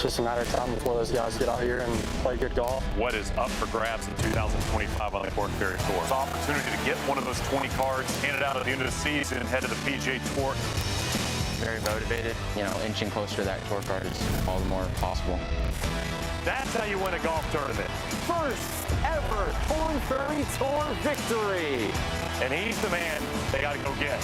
just a matter of time before those guys get out here and play good golf. What is up for grabs in 2025 on the Korn Ferry Tour? It's an opportunity to get one of those 20 cards handed out at the end of the season and head to the PGA Tour. Very motivated. You know, inching closer to that tour card is all the more possible. That's how you win a golf tournament. First ever Korn Ferry Tour victory. And he's the man they got to go get.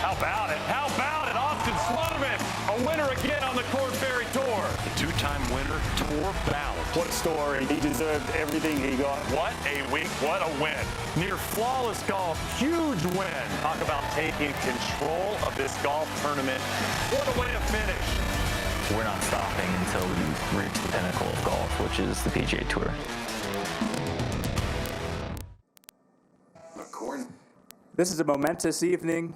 How about it? How about it? Austin Sloman, a winner again on the Korn Ferry Tour. The two-time winner, Tour Ballot. What a story. He deserved everything he got. What a week. What a win. Near flawless golf. Huge win. Talk about taking control of this golf tournament. What a way to finish. We're not stopping until we reach the pinnacle of golf, which is the PGA Tour. This is a momentous evening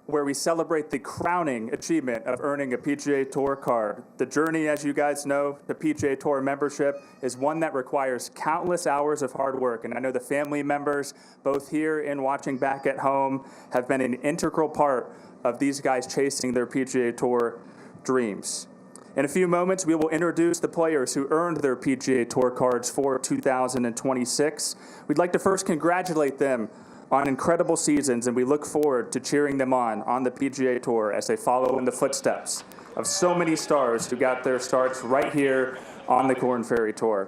where we celebrate the crowning achievement of earning a PGA Tour card. The journey, as you guys know, to PGA Tour membership is one that requires countless hours of hard work. And I know the family members, both here and watching back at home, have been an integral part of these guys chasing their PGA Tour dreams. In a few moments, we will introduce the players who earned their PGA Tour cards for 2026. We'd like to first congratulate them on incredible seasons, and we look forward to cheering them on the PGA Tour as they follow in the footsteps of so many stars who got their starts right here on the Korn Ferry Tour.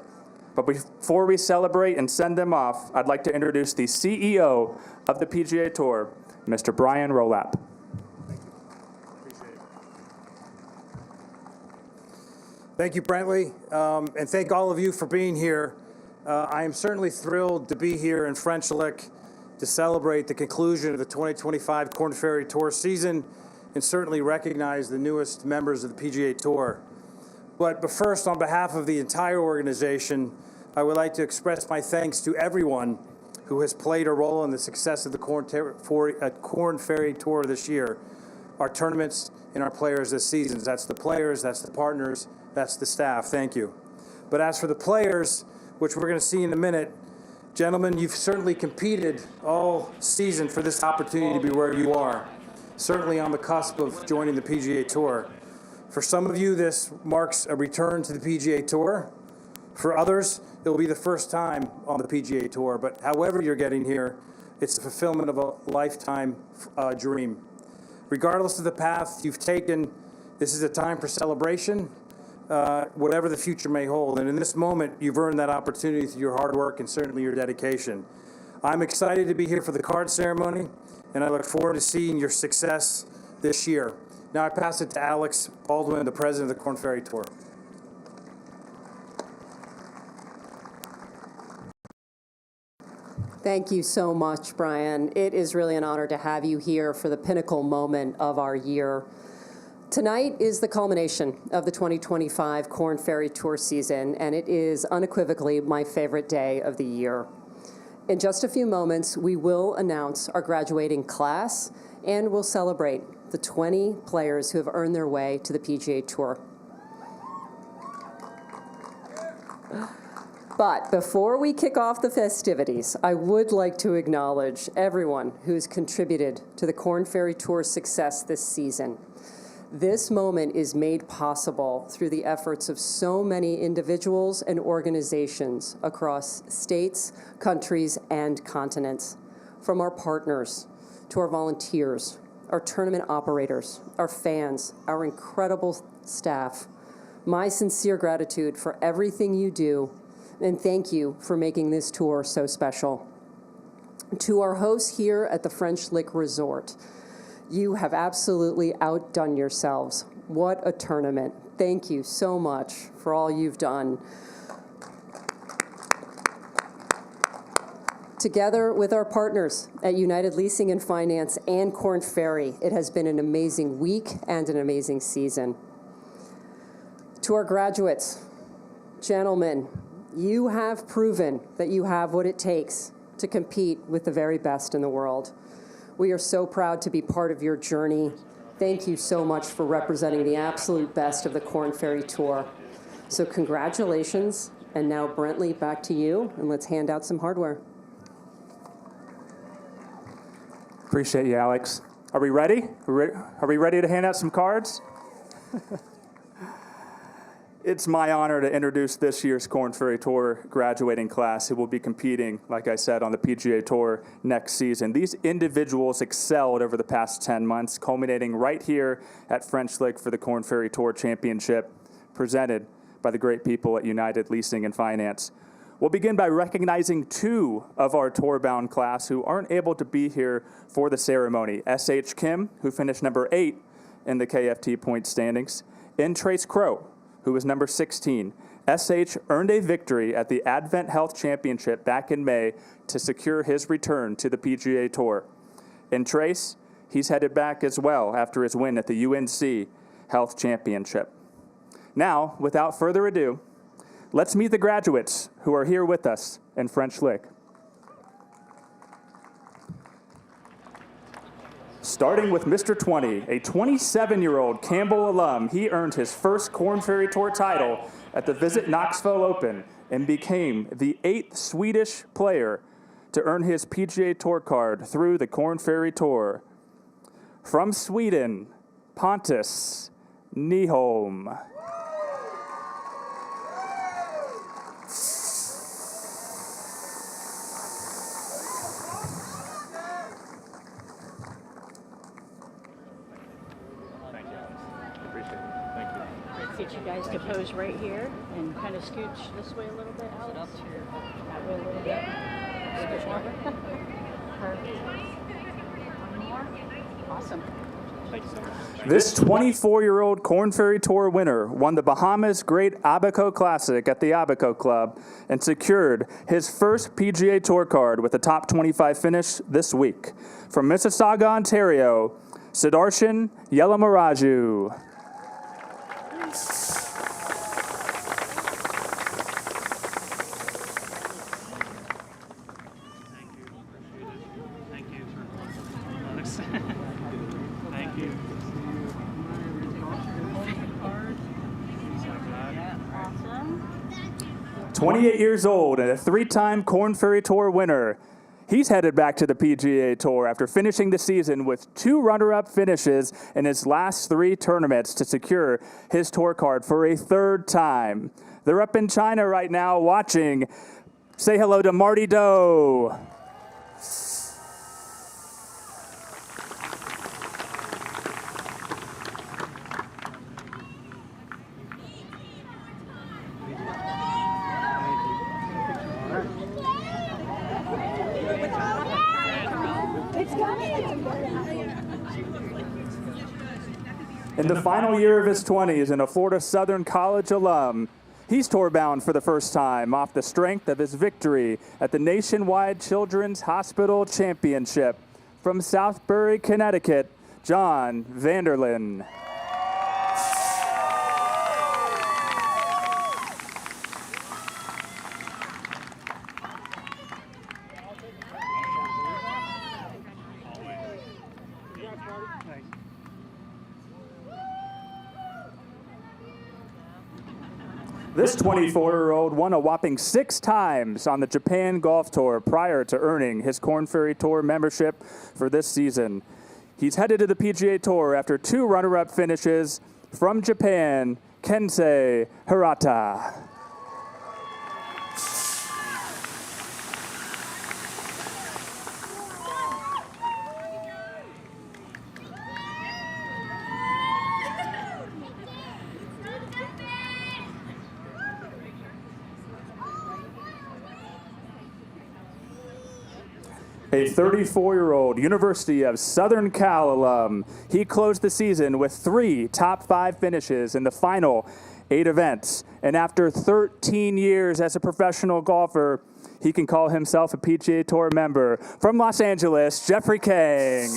But before we celebrate and send them off, I'd like to introduce the CEO of the PGA Tour, Mr. Brian Rolap. Thank you, Brentley, and thank all of you for being here. I am certainly thrilled to be here in French Lick to celebrate the conclusion of the 2025 Korn Ferry Tour season and certainly recognize the newest members of the PGA Tour. But first, on behalf of the entire organization, I would like to express my thanks to everyone who has played a role in the success of the Korn Ferry Tour this year, our tournaments and our players this season. That's the players, that's the partners, that's the staff. Thank you. But as for the players, which we're going to see in a minute, gentlemen, you've certainly competed all season for this opportunity to be where you are, certainly on the cusp of joining the PGA Tour. For some of you, this marks a return to the PGA Tour. For others, it will be the first time on the PGA Tour. But however you're getting here, it's the fulfillment of a lifetime dream. Regardless of the path you've taken, this is a time for celebration, whatever the future may hold. And in this moment, you've earned that opportunity through your hard work and certainly your dedication. I'm excited to be here for the card ceremony, and I look forward to seeing your success this year. Now I pass it to Alex Baldwin, the president of the Korn Ferry Tour. Thank you so much, Brian. It is really an honor to have you here for the pinnacle moment of our year. Tonight is the culmination of the 2025 Korn Ferry Tour season, and it is unequivocally my favorite day of the year. In just a few moments, we will announce our graduating class, and we'll celebrate the 20 players who have earned their way to the PGA Tour. But before we kick off the festivities, I would like to acknowledge everyone who's contributed to the Korn Ferry Tour's success this season. This moment is made possible through the efforts of so many individuals and organizations across states, countries, and continents. From our partners to our volunteers, our tournament operators, our fans, our incredible staff. My sincere gratitude for everything you do, and thank you for making this tour so special. To our hosts here at the French Lick Resort, you have absolutely outdone yourselves. What a tournament. Thank you so much for all you've done. Together with our partners at United Leasing and Finance and Korn Ferry, it has been an amazing week and an amazing season. To our graduates, gentlemen, you have proven that you have what it takes to compete with the very best in the world. We are so proud to be part of your journey. Thank you so much for representing the absolute best of the Korn Ferry Tour. So congratulations, and now Brentley, back to you, and let's hand out some hardware. Appreciate you, Alex. Are we ready? Are we ready to hand out some cards? It's my honor to introduce this year's Korn Ferry Tour graduating class who will be competing, like I said, on the PGA Tour next season. These individuals excelled over the past 10 months, culminating right here at French Lick for the Korn Ferry Tour Championship, presented by the great people at United Leasing and Finance. We'll begin by recognizing two of our tour-bound class who aren't able to be here for the ceremony. S.H. Kim, who finished number 8 in the KFT point standings, and Trace Crow, who was number 16. S.H. earned a victory at the Advent Health Championship back in May to secure his return to the PGA Tour. And Trace, he's headed back as well after his win at the UNC Health Championship. Now, without further ado, let's meet the graduates who are here with us in French Lick. Starting with Mr. 20, a 27-year-old Campbell alum, he earned his first Korn Ferry Tour title at the Visit Knoxville Open and became the 8th Swedish player to earn his PGA Tour card through the Korn Ferry Tour. From Sweden, Pontus Nyholm. Get you guys to pose right here and kind of scooch this way a little bit, Alex. That way a little bit. Scooch over. Perfect. One more. Awesome. This 24-year-old Korn Ferry Tour winner won the Bahamas Great Abaco Classic at the Abaco Club and secured his first PGA Tour card with a top 25 finish this week. From Mississauga, Ontario, Sidarshan Yelamaraju. Thank you. 28 years old and a 3-time Korn Ferry Tour winner. He's headed back to the PGA Tour after finishing the season with 2 runner-up finishes in his last 3 tournaments to secure his tour card for a 3rd time. They're up in China right now watching. Say hello to Marty Doe. In the final year of his 20s and a Florida Southern College alum, he's tour-bound for the first time off the strength of his victory at the Nationwide Children's Hospital Championship. From Southbury, Connecticut, John Vanderlyn. This 24-year-old won a whopping 6 times on the Japan Golf Tour prior to earning his Korn Ferry Tour membership for this season. He's headed to the PGA Tour after 2 runner-up finishes. From Japan, Kensei Hirata. A 34-year-old University of Southern Cal alum. He closed the season with 3 top 5 finishes in the final 8 events. And after 13 years as a professional golfer, he can call himself a PGA Tour member. From Los Angeles, Jeffrey Kang.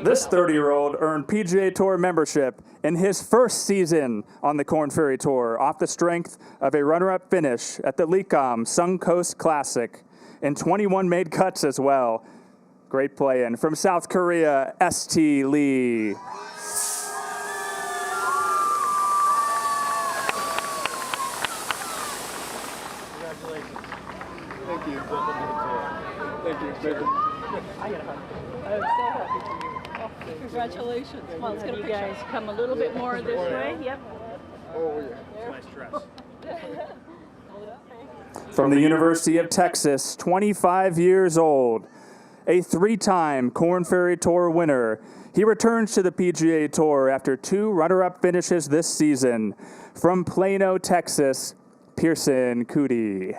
This 30-year-old earned PGA Tour membership in his first season on the Korn Ferry Tour off the strength of a runner-up finish at the Lecom Suncoast Classic, and 21 made cuts as well. Great play-in. From South Korea, S.T. Lee. Congratulations. Come on, let's get a picture. You guys come a little bit more this way. Yep. Oh, yeah. Nice dress. From the University of Texas, 25 years old, a three-time Korn Ferry Tour winner. He returns to the PGA Tour after 2 runner-up finishes this season. From Plano, Texas, Pearson Cootie.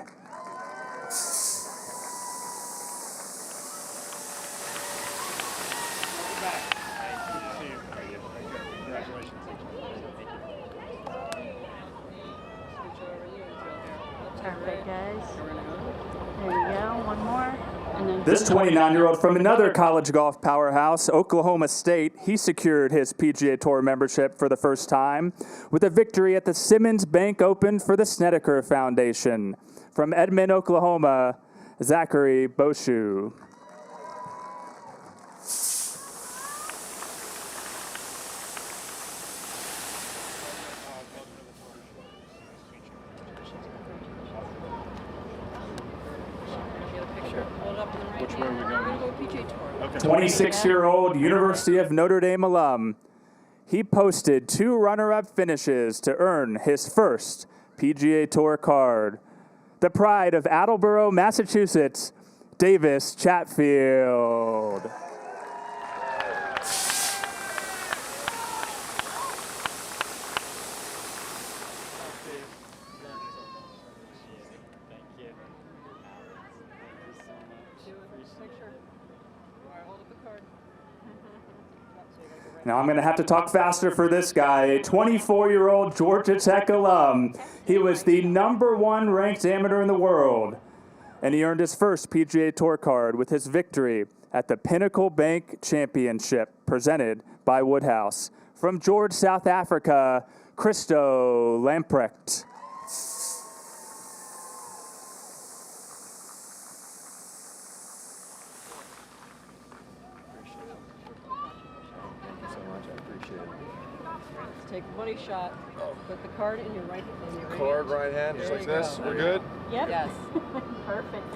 Perfect, guys. There you go. One more. And then This 29-year-old from another college golf powerhouse, Oklahoma State, he secured his PGA Tour membership for the first time with a victory at the Simmons Bank Open for the Snedeker Foundation. From Edmond, Oklahoma, Zachary Boshu. Which way are we going? 26-year-old University of Notre Dame alum. He posted 2 runner-up finishes to earn his first PGA Tour card. The pride of Attleboro, Massachusetts, Davis Chatfield. Now I'm going to have to talk faster for this guy, a 24-year-old Georgia Tech alum. He was the #1 ranked amateur in the world, and he earned his first PGA Tour card with his victory at the Pinnacle Bank Championship presented by Woodhouse. From George, South Africa, Christo Lamprecht. Take a money shot. Put the card in your right hand. Card right hand, just like this. We're good? Yep. Yes. Perfect.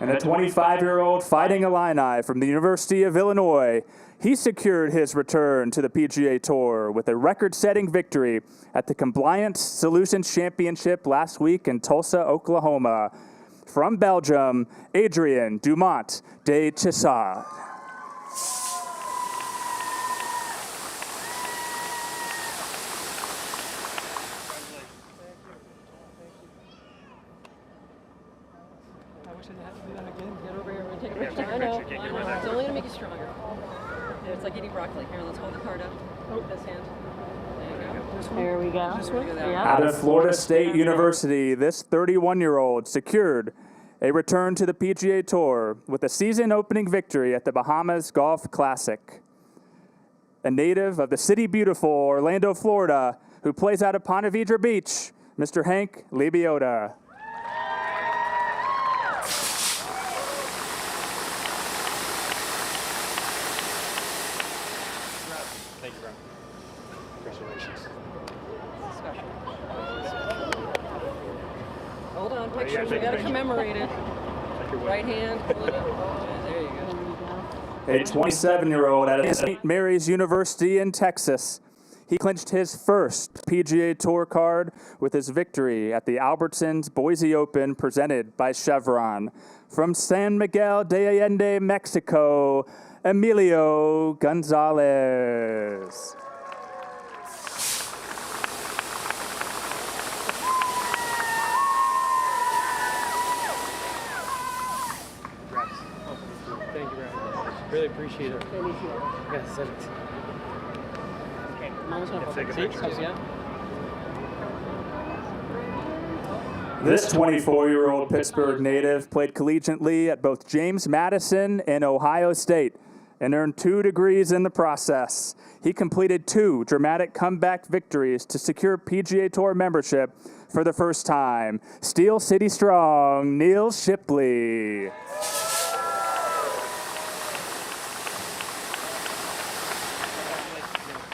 And a 25-year-old Fighting Illini from the University of Illinois, he secured his return to the PGA Tour with a record-setting victory at the Compliance Solutions Championship last week in Tulsa, Oklahoma. From Belgium, Adrien Dumont de Chissard. Get over here. We're going to take a picture. I know. It's only going to make you stronger. It's like eating broccoli. Here, let's hold the card up. This hand. There we go. Yep. Out of Florida State University, this 31-year-old secured a return to the PGA Tour with a season-opening victory at the Bahamas Golf Classic. A native of the City Beautiful, Orlando, Florida, who plays out of Ponte Vedra Beach, Mr. Hank Libiota. Thank you, bro. Congratulations. Hold on, pictures. We got to commemorate it. Right hand. Pull it up. There you go. A 27-year-old at St. Mary's University in Texas. He clinched his first PGA Tour card with his victory at the Albertsons Boise Open presented by Chevron. From San Miguel de Allende, Mexico, Emilio Gonzalez. Thank you very much. Really appreciate it. Yes, send it. This 24-year-old Pittsburgh native played collegiately at both James Madison and Ohio State and earned 2 degrees in the process. He completed 2 dramatic comeback victories to secure PGA Tour membership for the first time. Steel City strong, Neil Shipley.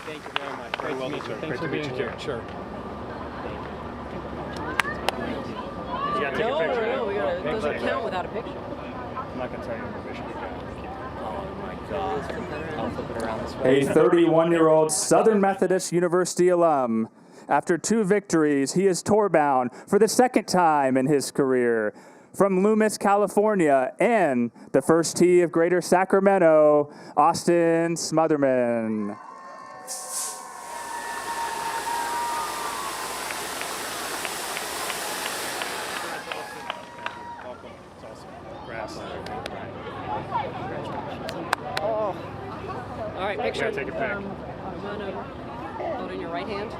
Thank you very much. Great to meet you. Thanks for being here. Sure. No, we gotta, it doesn't count without a picture. not going to tell you I'm a Michigan guy. I'll flip it around this way. A 31-year-old Southern Methodist University alum. After 2 victories, he is tour-bound for the 2nd time in his career. From Loomis, California, and the first tee of Greater Sacramento, Austin Smotherman. All right, picture. Yeah, take a pic. Run over. Hold in your right hand.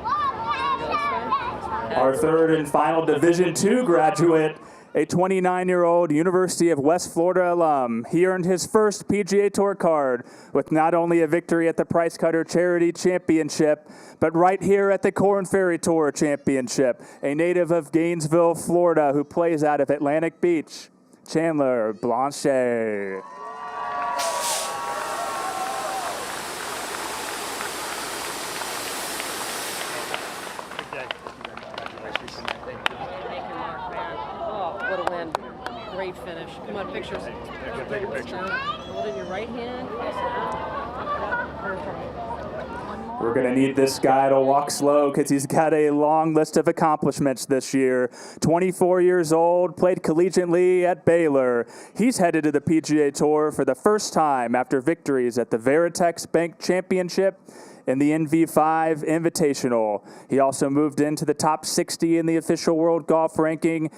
Our 3rd and final Division II graduate, a 29-year-old University of West Florida alum. He earned his first PGA Tour card with not only a victory at the Price Cutter Charity Championship, but right here at the Korn Ferry Tour Championship. A native of Gainesville, Florida, who plays out of Atlantic Beach, Chandler Blanchet. What a win. Great finish. Come on, pictures. Yeah, take a picture. Hold in your right hand. Perfect. We're going to need this guy to walk slow because he's got a long list of accomplishments this year. 24 years old, played collegiately at Baylor. He's headed to the PGA Tour for the first time after victories at the Veritex Bank Championship and the NV5 Invitational. He also moved into the top 60 in the official world golf ranking,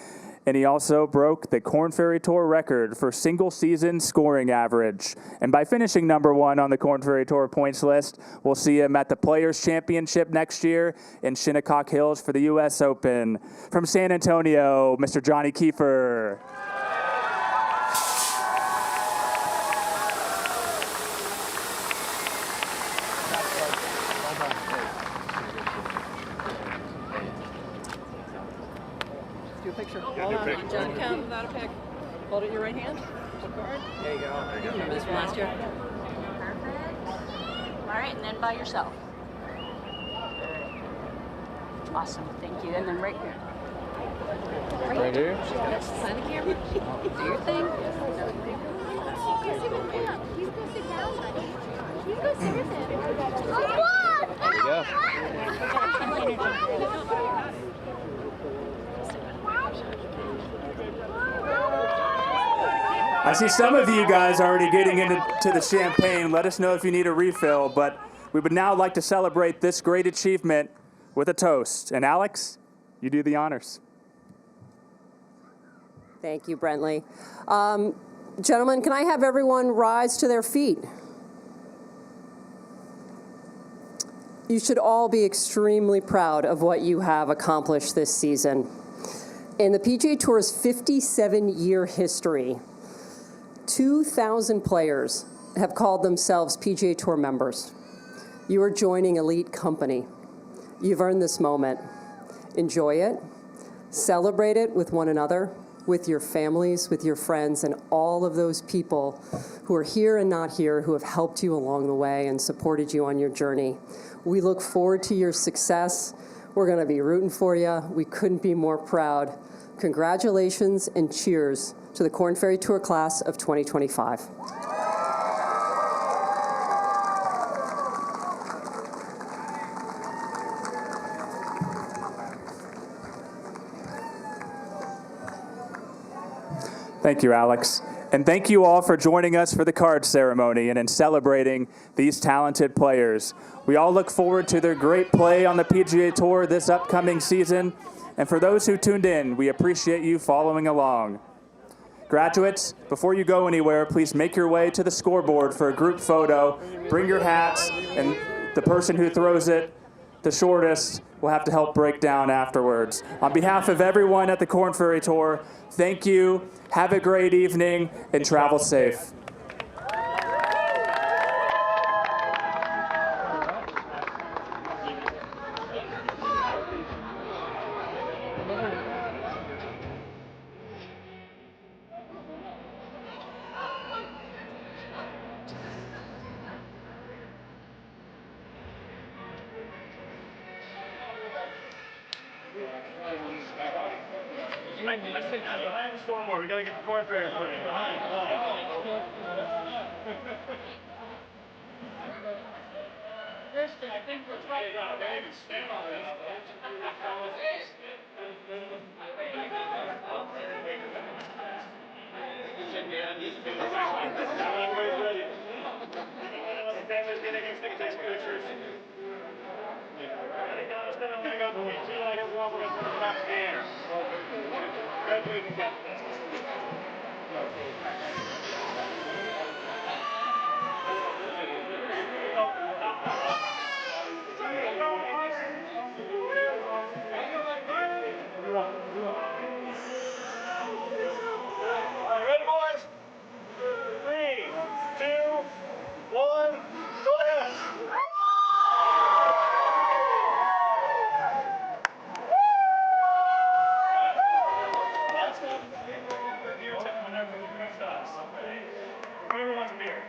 and he also broke the Korn Ferry Tour record for single-season scoring average. And by finishing #1 on the Korn Ferry Tour points list, we'll see him at the Players' Championship next year in Shinnecock Hills for the U.S. Open. From San Antonio, Mr. Johnny Kiefer. Do a picture. Hold on. John, count without a pic. Hold it in your right hand. There you go. Remember this from last year? Perfect. All right, and then by yourself. Awesome, thank you. And then right here. Right here? Yes, sign the camera. Do your thing. He's gonna sit down, buddy. He's gonna sit down. There you go. I see some of you guys already getting into the champagne. Let us know if you need a refill, but we would now like to celebrate this great achievement with a toast. And Alex, you do the honors. Thank you, Brentley. Gentlemen, can I have everyone rise to their feet? You should all be extremely proud of what you have accomplished this season. In the PGA Tour's 57-year history, 2,000 players have called themselves PGA Tour members. You are joining elite company. You've earned this moment. Enjoy it. Celebrate it with one another, with your families, with your friends, and all of those people who are here and not here who have helped you along the way and supported you on your journey. We look forward to your success. We're going to be rooting for you. We couldn't be more proud. Congratulations and cheers to the Korn Ferry Tour class of 2025. Thank you, Alex. And thank you all for joining us for the card ceremony and in celebrating these talented players. We all look forward to their great play on the PGA Tour this upcoming season. And for those who tuned in, we appreciate you following along. Graduates, before you go anywhere, please make your way to the scoreboard for a group photo. Bring your hats, and the person who throws it the shortest will have to help break down afterwards. On behalf of everyone at the Korn Ferry Tour, thank you, have a great evening, and travel safe. Behind the scoreboard. We gotta get the Korn Ferry for you. I think we're trying to stay on it. Everybody's ready. The family's getting a stick pictures. I'm gonna go to the PG like everyone. We're gonna put it up there. Graduate and get this. All right, ready, boys? 3, 2, 1, go ahead. Everyone's beer.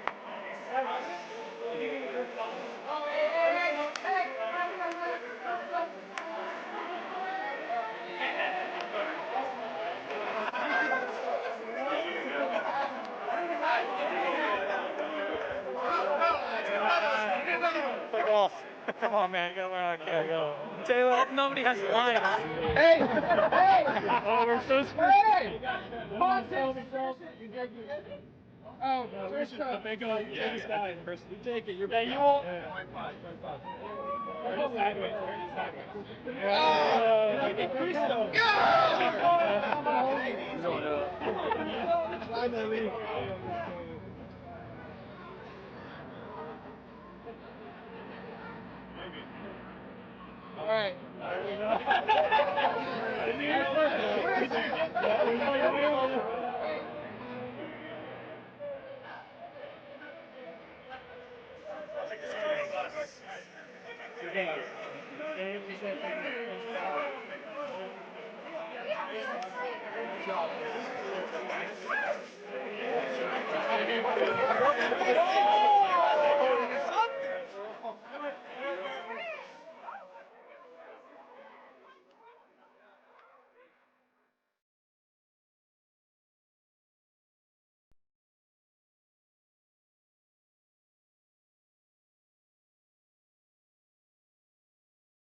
Fuck off. Come on, man. You gotta learn how to go. Taylor, nobody has lines. Hey! Hey! Oh, we're so screwed. Hey! Oh, first up. Take this guy first. You take it. You're yeah, you won't. All right. Good job.